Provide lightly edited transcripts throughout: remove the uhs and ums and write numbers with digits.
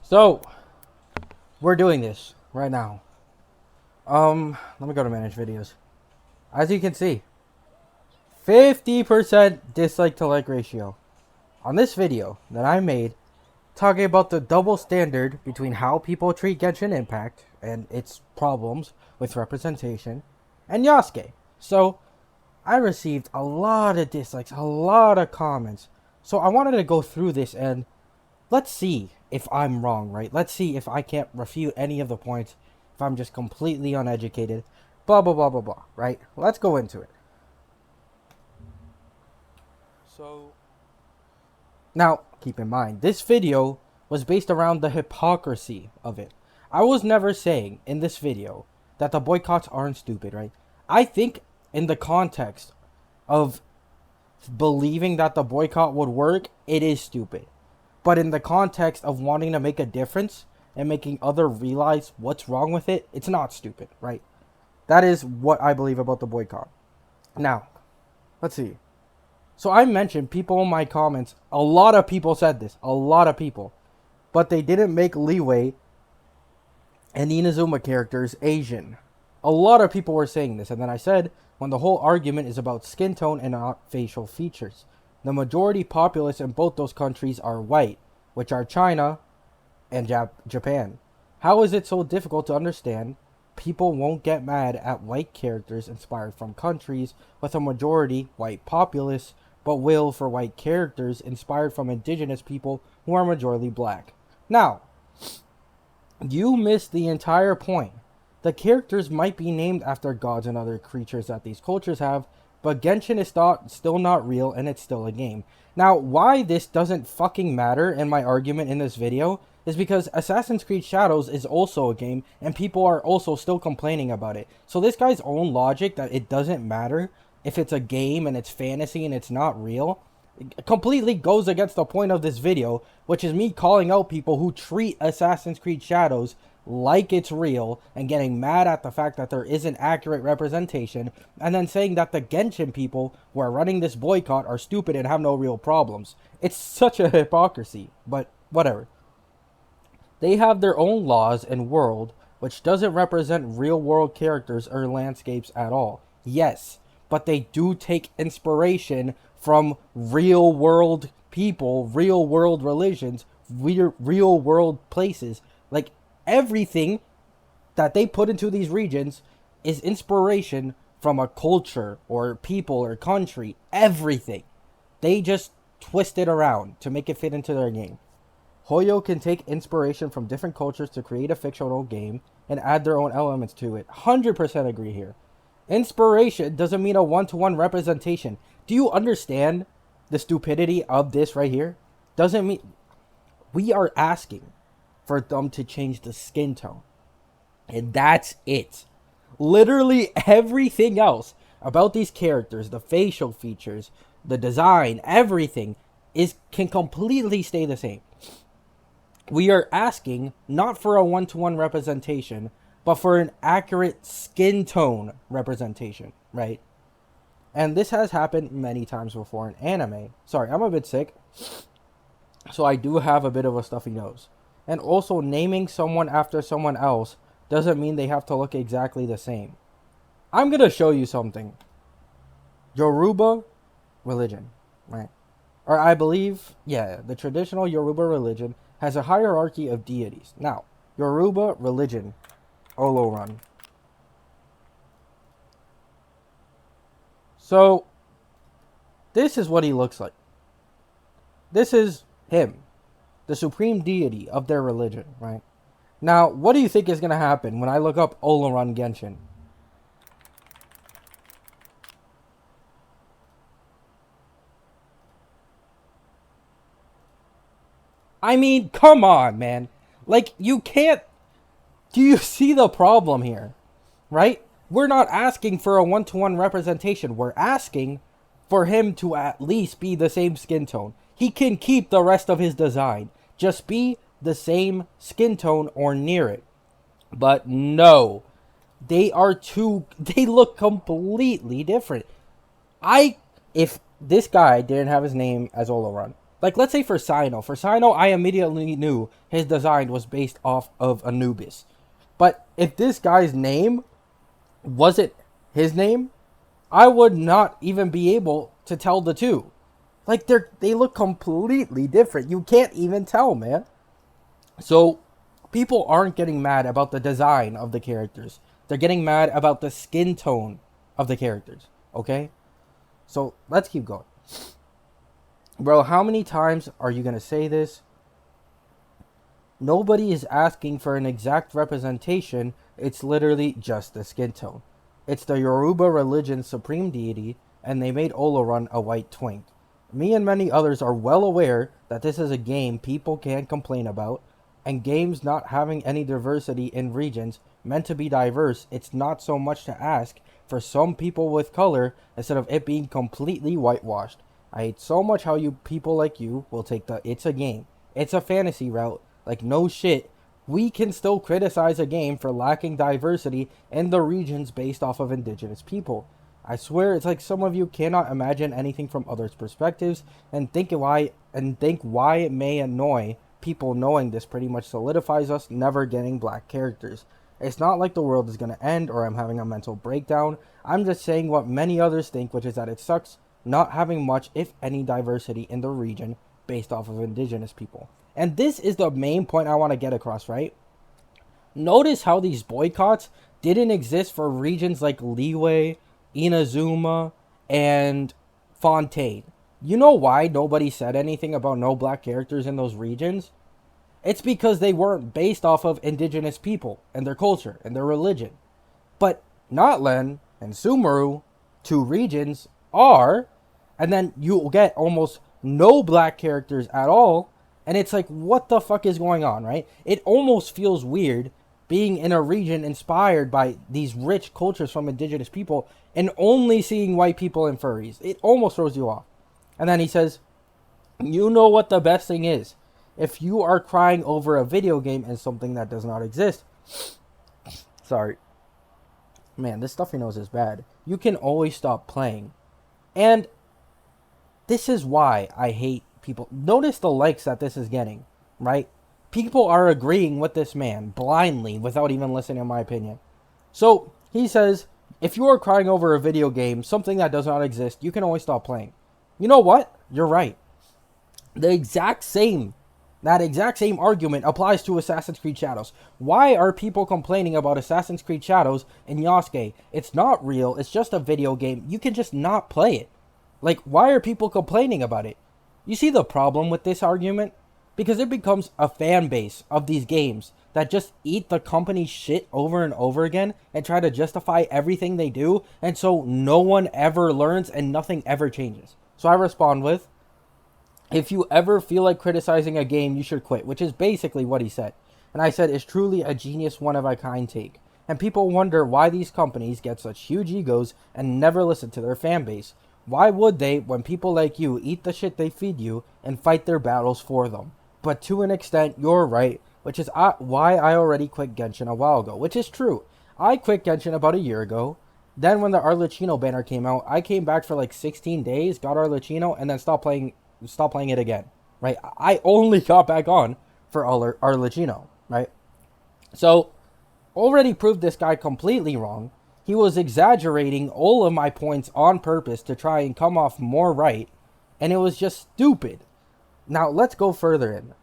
So, we're doing this right now. Let me go to manage videos. As you can see, 50% dislike to like ratio. On this video that I made, talking about the double standard between how people treat Genshin Impact and its problems with representation and Yasuke. So, I received a lot of dislikes, a lot of comments. So I wanted to go through this and let's see if I'm wrong, right? Let's see if I can't refute any of the points, if I'm just completely uneducated, blah, blah, blah, blah, blah, right? Let's go into it. So, now, keep in mind, this video was based around the hypocrisy of it. I was never saying in this video that the boycotts aren't stupid, right? I think in the context of believing that the boycott would work, it is stupid. But in the context of wanting to make a difference and making others realize what's wrong with it, it's not stupid, right? That is what I believe about the boycott. Now, let's see. So I mentioned people in my comments, a lot of people said this, a lot of people. But they didn't make leeway and the Inazuma characters Asian. A lot of people were saying this, and then I said, when the whole argument is about skin tone and not facial features. The majority populace in both those countries are white, which are China and Japan. How is it so difficult to understand people won't get mad at white characters inspired from countries with a majority white populace, but will for white characters inspired from indigenous people who are majority black? Now, you missed the entire point. The characters might be named after gods and other creatures that these cultures have, but Genshin is still not real and it's still a game. Now, why this doesn't fucking matter in my argument in this video is because Assassin's Creed Shadows is also a game and people are also still complaining about it. So this guy's own logic that it doesn't matter if it's a game and it's fantasy and it's not real completely goes against the point of this video, which is me calling out people who treat Assassin's Creed Shadows like it's real and getting mad at the fact that there isn't accurate representation, and then saying that the Genshin people who are running this boycott are stupid and have no real problems. It's such a hypocrisy, but whatever. They have their own laws and world, which doesn't represent real world characters or landscapes at all. Yes, but they do take inspiration from real world people, real world religions, real world places. Like, everything that they put into these regions is inspiration from a culture or people or country. Everything. They just twist it around to make it fit into their game. Hoyo can take inspiration from different cultures to create a fictional game and add their own elements to it. 100% agree here. Inspiration doesn't mean a one-to-one representation. Do you understand the stupidity of this right here? Doesn't mean... We are asking for them to change the skin tone. And that's it. Literally everything else about these characters, the facial features, the design, everything can completely stay the same. We are asking not for a one-to-one representation, but for an accurate skin tone representation, right? And this has happened many times before in anime. Sorry, I'm a bit sick, so I do have a bit of a stuffy nose. And also, naming someone after someone else doesn't mean they have to look exactly the same. I'm going to show you something. Yoruba religion, right? Or I believe, yeah, the traditional Yoruba religion has a hierarchy of deities. Now, Yoruba religion, Olorun. So, this is what he looks like. This is him, the supreme deity of their religion, right? Now, what do you think is going to happen when I look up Olorun Genshin? I mean, come on, man. Like, you can't... Do you see the problem here? Right? We're not asking for a one-to-one representation. We're asking for him to at least be the same skin tone. He can keep the rest of his design. Just be the same skin tone or near it. But no. They look completely different. If this guy didn't have his name as Olorun, Like, let's say for Sino. For Sino, I immediately knew his design was based off of Anubis. But if this guy's name wasn't his name, I would not even be able to tell the two. Like, they look completely different. You can't even tell, man. So, people aren't getting mad about the design of the characters. They're getting mad about the skin tone of the characters. Okay? So, let's keep going. Bro, how many times are you going to say this? Nobody is asking for an exact representation. It's literally just the skin tone. It's the Yoruba religion's supreme deity, and they made Olorun a white twink. Me and many others are well aware that this is a game people can't complain about, and games not having any diversity in regions meant to be diverse, it's not so much to ask for some people with color instead of it being completely whitewashed. I hate so much how you people like you will take the it's a game, it's a fantasy route. Like, no shit, we can still criticize a game for lacking diversity in the regions based off of indigenous people. I swear it's like some of you cannot imagine anything from others' perspectives and think why it may annoy people knowing this pretty much solidifies us never getting black characters. It's not like the world is going to end or I'm having a mental breakdown. I'm just saying what many others think, which is that it sucks not having much, if any, diversity in the region based off of indigenous people. And this is the main point I want to get across, right? Notice how these boycotts didn't exist for regions like Liyue, Inazuma, and Fontaine. You know why nobody said anything about no black characters in those regions? It's because they weren't based off of indigenous people and their culture and their religion. But Notlen and Sumeru, two regions, are, and then you'll get almost no black characters at all. And it's like, what the fuck is going on, right? It almost feels weird being in a region inspired by these rich cultures from indigenous people and only seeing white people and furries. It almost throws you off. And then he says, you know what the best thing is? If you are crying over a video game and something that does not exist. Sorry. Man, this stuffy nose is bad. You can always stop playing. And this is why I hate people. Notice the likes that this is getting, right? People are agreeing with this man blindly without even listening to my opinion. So he says, if you are crying over a video game, something that does not exist, you can always stop playing. You know what? You're right. That exact same argument applies to Assassin's Creed Shadows. Why are people complaining about Assassin's Creed Shadows and Yasuke? It's not real. It's just a video game. You can just not play it. Like, why are people complaining about it? You see the problem with this argument? Because it becomes a fan base of these games that just eat the company's shit over and over again and try to justify everything they do, and so no one ever learns and nothing ever changes. So I respond with, if you ever feel like criticizing a game, you should quit, which is basically what he said. And I said, it's truly a genius one-of-a-kind take. And people wonder why these companies get such huge egos and never listen to their fan base. Why would they when people like you eat the shit they feed you and fight their battles for them? But to an extent, you're right, which is why I already quit Genshin a while ago, which is true. I quit Genshin about a year ago. Then when the Arlecchino banner came out, I came back for like 16 days, got Arlecchino, and then stopped playing it again, right? I only got back on for Arlecchino, right? So, already proved this guy completely wrong. He was exaggerating all of my points on purpose to try and come off more right, and it was just stupid. Now, let's go further in.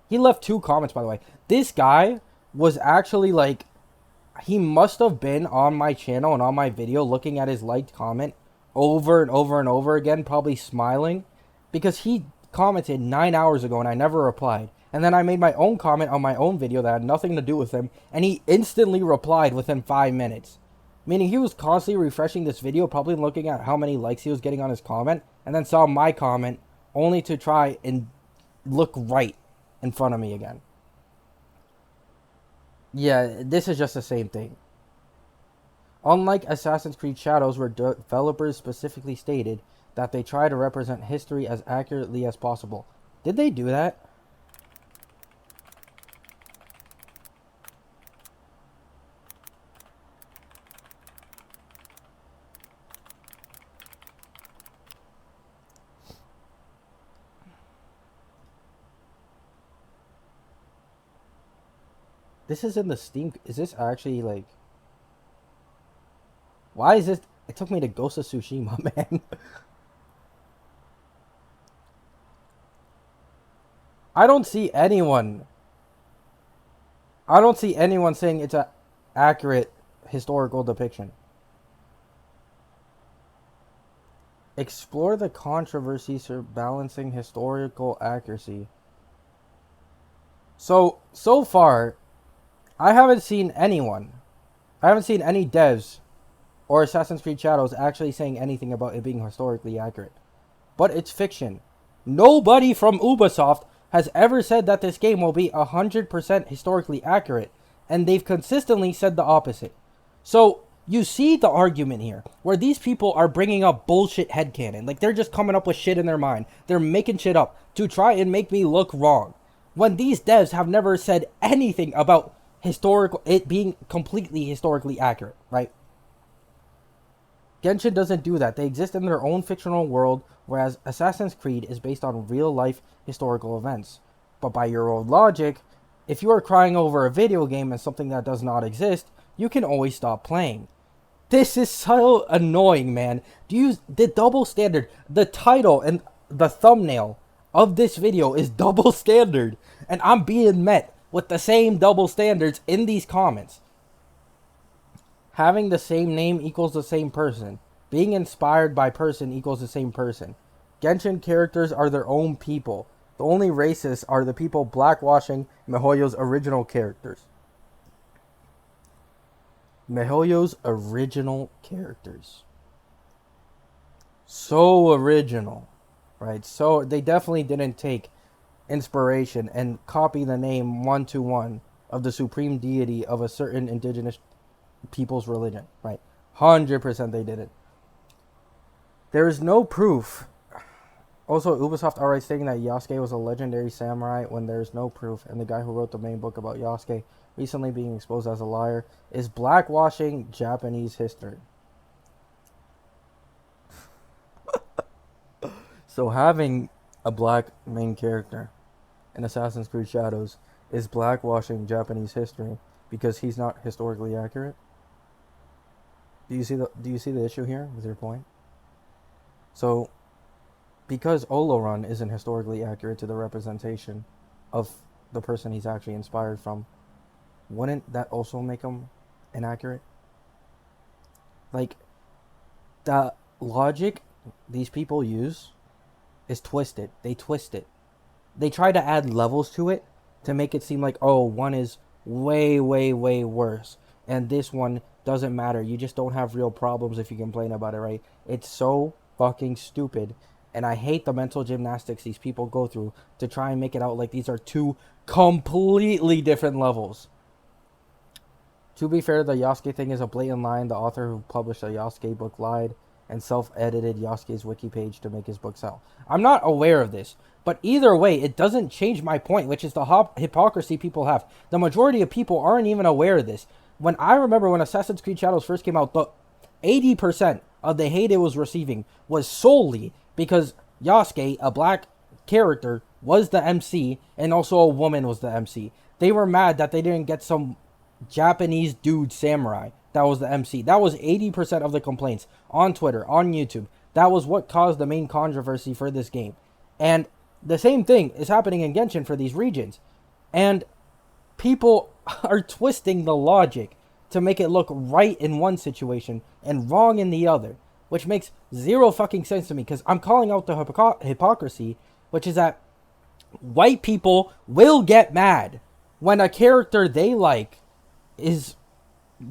He left 2 comments, by the way. This guy was actually like, he must have been on my channel and on my video looking at his liked comment over and over and over again, probably smiling, because he commented 9 hours ago and I never replied. And then I made my own comment on my own video that had nothing to do with him, and he instantly replied within 5 minutes. Meaning he was constantly refreshing this video, probably looking at how many likes he was getting on his comment, and then saw my comment only to try and look right in front of me again. Yeah, this is just the same thing. Unlike Assassin's Creed Shadows, where developers specifically stated that they try to represent history as accurately as possible. Did they do that? This is in the Steam. Is this actually like? Why is this? It took me to Ghost of Tsushima, man. I don't see anyone. I don't see anyone saying it's a accurate historical depiction. Explore the controversies for balancing historical accuracy. So far, I haven't seen anyone. I haven't seen any devs or Assassin's Creed Shadows actually saying anything about it being historically accurate. But it's fiction. Nobody from Ubisoft has ever said that this game will be 100% historically accurate, and they've consistently said the opposite. So, you see the argument here, where these people are bringing up bullshit headcanon. Like, they're just coming up with shit in their mind. They're making shit up to try and make me look wrong. When these devs have never said anything about it being completely historically accurate, right? Genshin doesn't do that. They exist in their own fictional world, whereas Assassin's Creed is based on real-life historical events. But by your own logic, if you are crying over a video game and something that does not exist, you can always stop playing. This is so annoying, man. The double standard, the title and the thumbnail of this video is double standard, and I'm being met with the same double standards in these comments. Having the same name equals the same person. Being inspired by person equals the same person. Genshin characters are their own people. The only racists are the people blackwashing miHoYo's original characters. miHoYo's original characters. So original, right? So they definitely didn't take inspiration and copy the name 1-to-1 of the supreme deity of a certain indigenous people's religion, right? 100% they did it. There is no proof. Also, Ubisoft outright stating that Yasuke was a legendary samurai when there is no proof, and the guy who wrote the main book about Yasuke recently being exposed as a liar is blackwashing Japanese history. So having a black main character in Assassin's Creed Shadows is blackwashing Japanese history because he's not historically accurate. Do you see the issue here with your point? So, because Olorun isn't historically accurate to the representation of the person he's actually inspired from, wouldn't that also make him inaccurate? Like, the logic these people use is twisted. They twist it. They try to add levels to it to make it seem like, oh, one is way, way, way worse, and this one doesn't matter. You just don't have real problems if you complain about it, right? It's so fucking stupid, and I hate the mental gymnastics these people go through to try and make it out like these are two completely different levels. To be fair, the Yasuke thing is a blatant lie. The author who published the Yasuke book lied and self-edited Yasuke's wiki page to make his book sell. I'm not aware of this, but either way, it doesn't change my point, which is the hypocrisy people have. The majority of people aren't even aware of this. When I remember when Assassin's Creed Shadows first came out, the 80% of the hate it was receiving was solely because Yasuke, a black character, was the MC, and also a woman was the MC. They were mad that they didn't get some Japanese dude samurai that was the MC. That was 80% of the complaints on Twitter, on YouTube. That was what caused the main controversy for this game. And the same thing is happening in Genshin for these regions. And people are twisting the logic to make it look right in one situation and wrong in the other, which makes zero fucking sense to me, because I'm calling out the hypocrisy, which is that white people will get mad when a character they like is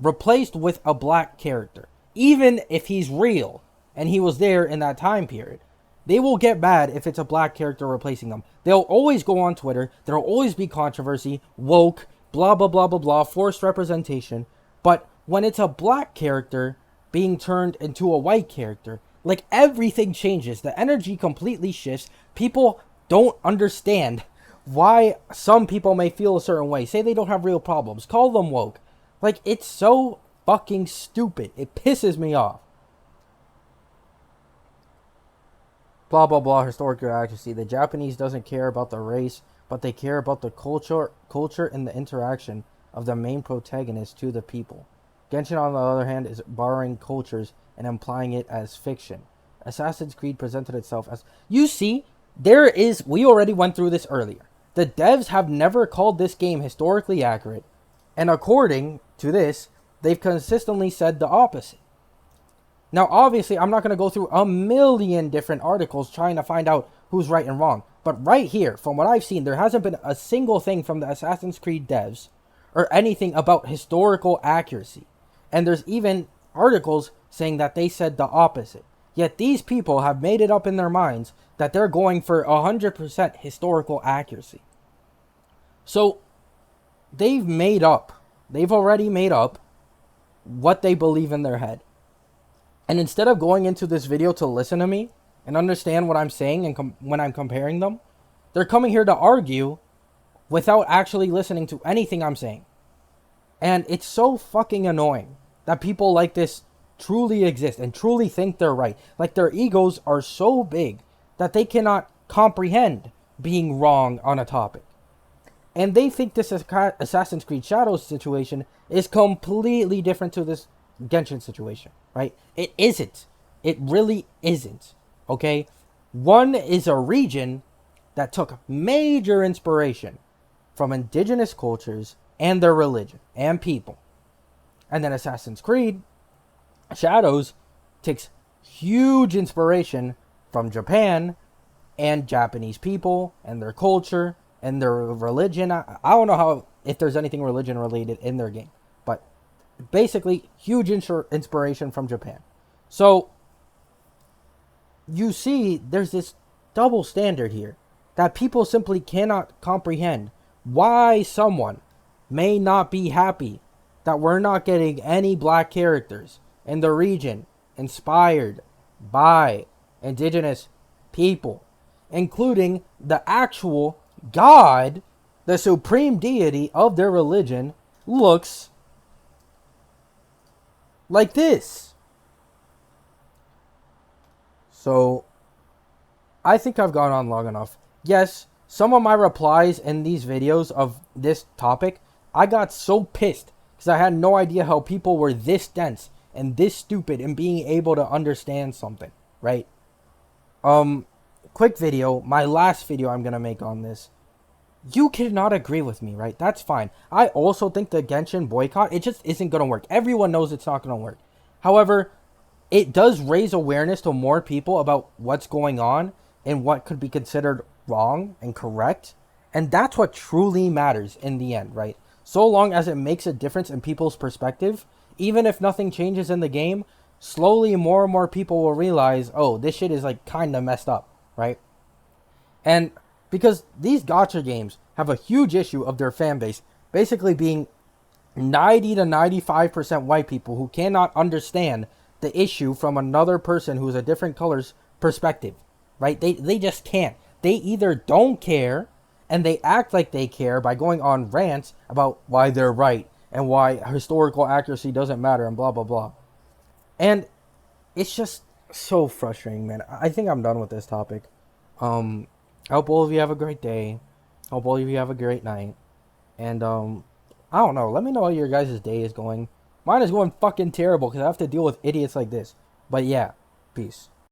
replaced with a black character, even if he's real and he was there in that time period. They will get mad if it's a black character replacing them. They'll always go on Twitter. There'll always be controversy, woke, blah, blah, blah, blah, blah, forced representation. But when it's a black character being turned into a white character, like, everything changes. The energy completely shifts. People don't understand why some people may feel a certain way. Say they don't have real problems. Call them woke. Like, it's so fucking stupid. It pisses me off. Blah, blah, blah, historical accuracy. The Japanese doesn't care about the race, but they care about the culture and the interaction of the main protagonist to the people. Genshin, on the other hand, is borrowing cultures and implying it as fiction. Assassin's Creed presented itself as... You see, there is... We already went through this earlier. The devs have never called this game historically accurate, and according to this, they've consistently said the opposite. Now, obviously, I'm not going to go through a million different articles trying to find out who's right and wrong. But right here, from what I've seen, there hasn't been a single thing from the Assassin's Creed devs or anything about historical accuracy. And there's even articles saying that they said the opposite. Yet these people have made it up in their minds that they're going for 100% historical accuracy. So, they've already made up what they believe in their head. And instead of going into this video to listen to me and understand what I'm saying and when I'm comparing them, they're coming here to argue without actually listening to anything I'm saying. And it's so fucking annoying that people like this truly exist and truly think they're right. Like, their egos are so big that they cannot comprehend being wrong on a topic. And they think this Assassin's Creed Shadows situation is completely different to this Genshin situation, right? It isn't. It really isn't. Okay? One is a region that took major inspiration from indigenous cultures and their religion and people. And then Assassin's Creed Shadows takes huge inspiration from Japan and Japanese people and their culture and their religion. I don't know if there's anything religion related in their game, but basically huge inspiration from Japan. So you see, there's this double standard here that people simply cannot comprehend why someone may not be happy that we're not getting any black characters in the region inspired by indigenous people, including the actual God, the supreme deity of their religion, looks like this. So, I think I've gone on long enough. Yes, some of my replies in these videos of this topic, I got so pissed because I had no idea how people were this dense and this stupid in being able to understand something, right? Quick video, my last video I'm going to make on this. You cannot agree with me, right? That's fine. I also think the Genshin boycott, it just isn't going to work. Everyone knows it's not going to work. However, it does raise awareness to more people about what's going on and what could be considered wrong and correct. And that's what truly matters in the end, right? So long as it makes a difference in people's perspective, even if nothing changes in the game, slowly more and more people will realize, oh, this shit is like kind of messed up, right? And because these gacha games have a huge issue of their fan base basically being 90 to 95% white people who cannot understand the issue from another person who's a different color's perspective, right? They just can't. They either don't care and they act like they care by going on rants about why they're right and why historical accuracy doesn't matter and blah, blah, blah. And it's just so frustrating, man. I think I'm done with this topic. I hope all of you have a great day. Hope all of you have a great night. And, I don't know. Let me know how your guys' day is going. Mine is going fucking terrible because I have to deal with idiots like this. But yeah, peace.